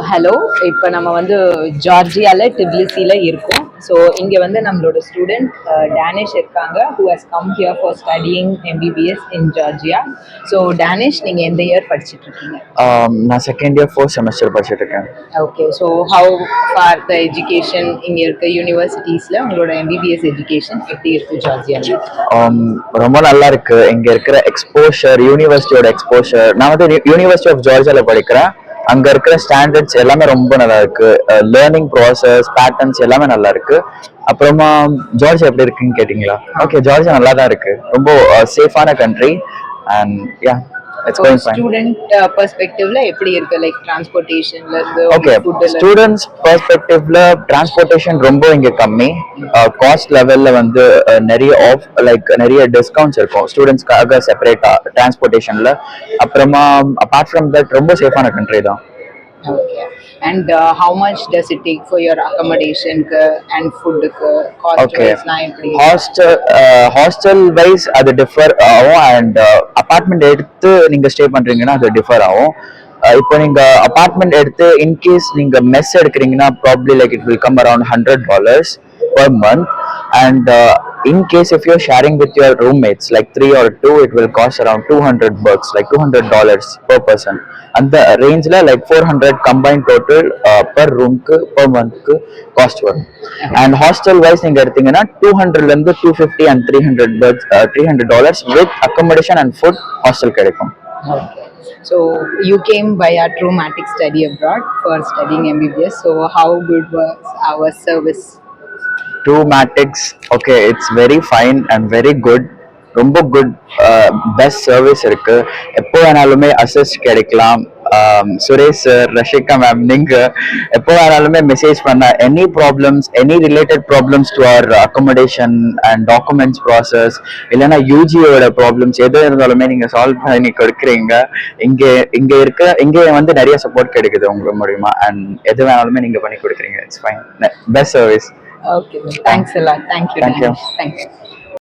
Hello, இப்போ நம்ம வந்து ஜார்ஜியாவில் டிபிலிசியில் இருக்கோம். ஸோ இங்கே வந்து நம்மளோட ஸ்டூடெண்ட் டேனிஷ் இருக்காங்க, who has come here for studying MBBS in Georgia. So Danish, நீங்கள் எந்த இயர் படிச்சுட்டு இருக்கீங்க? நான் செகண்ட் இயர் ஃபோர்த் செமஸ்டர் படிச்சுட்டு இருக்கேன். Okay, so how for the education இங்கே இருக்க யூனிவர்சிட்டிஸில் உங்களோட MBBS எஜுகேஷன் எப்படி இருக்குது ஜார்ஜியாவில்? ரொம்ப நல்லா இருக்கு. இங்க இருக்கிற எக்ஸ்போஷர், யூனிவர்சிட்டியோட எக்ஸ்போஷர். நான் வந்து யூனிவர்சிட்டி ஆஃப் ஜார்ஜியாவில் படிக்கிறேன். அங்க இருக்கிற ஸ்டாண்டர்ட்ஸ் எல்லாமே ரொம்ப நல்லா இருக்கு. லேர்னிங் ப்ராசஸ், பேட்டர்ன்ஸ் எல்லாமே நல்லா இருக்கு. அப்புறமா ஜார்ஜியா எப்படி இருக்குன்னு கேட்டீங்களா? ஓகே, ஜார்ஜியா நல்லா தான் இருக்கு. ரொம்ப சேஃபான country and yeah it's going fine. Student பெர்ஸ்பெக்டிவ்ல எப்படி இருக்கு, லைக் டிரான்ஸ்போர்ட்டேஷன்ல இருந்து? ஓகே, ஸ்டூடெண்ட்ஸ் பெர்ஸ்பெக்டிவ்ல டிரான்ஸ்போர்ட்டேஷன் ரொம்ப இங்க கம்மி. காஸ்ட் லெவல்ல வந்து நிறைய டிஸ்கவுண்ட்ஸ் இருக்கும் ஸ்டூடெண்ட்ஸ்க்காக செப்பரேட்டா டிரான்ஸ்போர்ட்டேஷன்ல. அப்புறமா அபார்ட் ஃப்ரம் தட் ரொம்ப சேஃபான கண்ட்ரி தான். Okay. And how much does it take for your accommodation and food cost? Okay. Hostel wise அது டிஃபர் ஆகும் அண்ட் அபார்ட்மெண்ட் எடுத்து நீங்க ஸ்டே பண்றீங்கன்னா அது டிஃபர் ஆகும். இப்போ நீங்க அபார்ட்மெண்ட் எடுத்து இன்கேஸ் நீங்க மெஸ் எடுக்கிறீங்கன்னா probably like it will come around $100 per month. And in case if you're sharing with your roommates like 3 or 2, it will cost around $200, like $200 per person. And the range la like 400 combined total per room ku per month ku cost varum. And hostel wise neenga eduthinga 200 la irundhu 250 and $300 with accommodation and food hostel kedaikum. Okay. So you came via traumatic study abroad for studying MBBS. So how good was our service? Traumatix, okay, it's very fine and very good. ரொம்ப good best service இருக்கு. எப்போ வேணாலுமே assist கிடைக்கலாம். Suresh sir, Rashika ma'am, நீங்க எப்போ வேணாலுமே message பண்ண any problems, any related problems to our accommodation and documents process, இல்லைன்னா யூஜியோட ப்ராப்ளம்ஸ் எது இருந்தாலுமே நீங்க சால்வ் பண்ணி கொடுக்குறீங்க. இங்கே வந்து நிறைய சப்போர்ட் கிடைக்குது உங்களுக்கு மூலியமா. அண்ட் எது வேணாலுமே நீங்க பண்ணி கொடுக்குறீங்க. It's fine, best service. Okay, thanks a lot. Thank you. Thank you. Thank you.